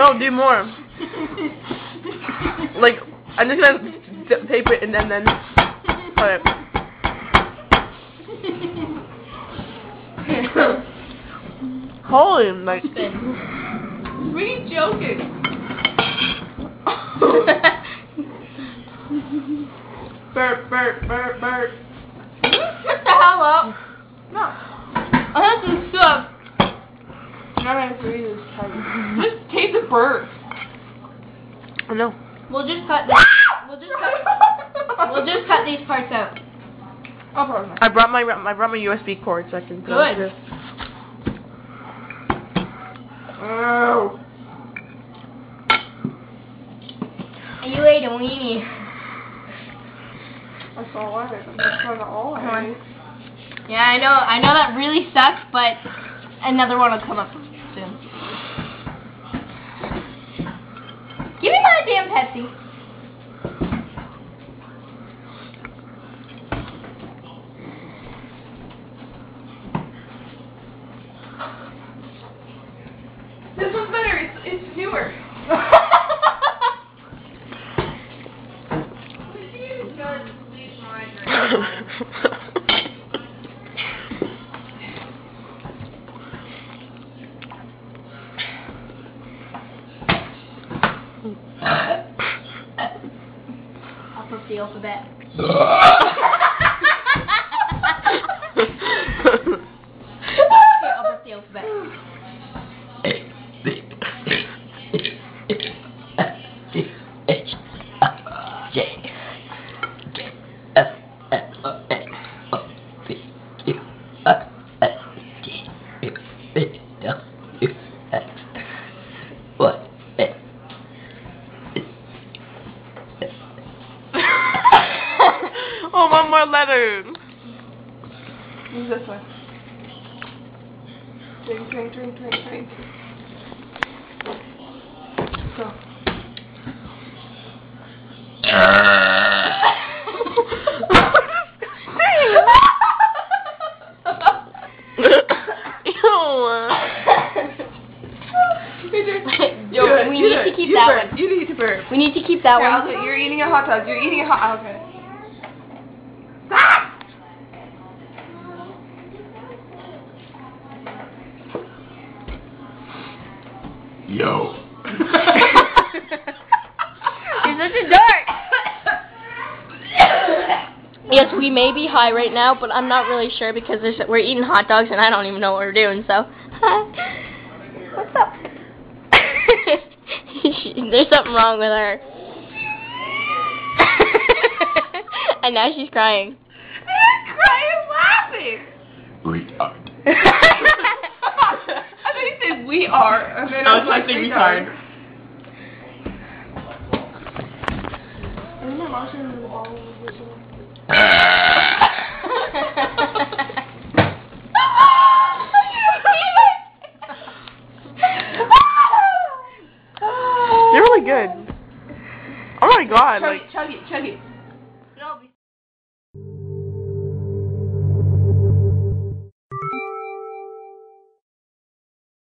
No, do more. Like, I'm just gonna tape it and then cut it. Holy, like. What are you joking? Burp, burp, burp, burp. Shut the hell up. No. I have some stuff. I'm not gonna breathe this time. Just tape the burp. I know. We'll just cut this. We'll just cut these parts out. I brought my USB cord so I can put it. Good. Oh. You ate a weenie. I saw it. That's kind of all I ate. Yeah, I know that really sucks, but another one will come up soon. Give me my damn Pepsi. This one's better. It's newer. I'll put the alphabet. I'll put the alphabet. What? Oh, one more letter. Use this one. Drink, drink, drink, drink, drink. Go. We need to keep that one. You need to burp. We need to keep that Here, one. You're eating a hot dog. You're eating a hot. Okay. Stop! Yo. You're such a dork. Yes, we may be high right now, but I'm not really sure because we're eating hot dogs and I don't even know what we're doing. So, what's up? There's something wrong with her. And now she's crying. I'm crying laughing. Retard. I thought you said we are. And then I was like, retard. You're really good. Oh my god, Chug it, chug it, chug it.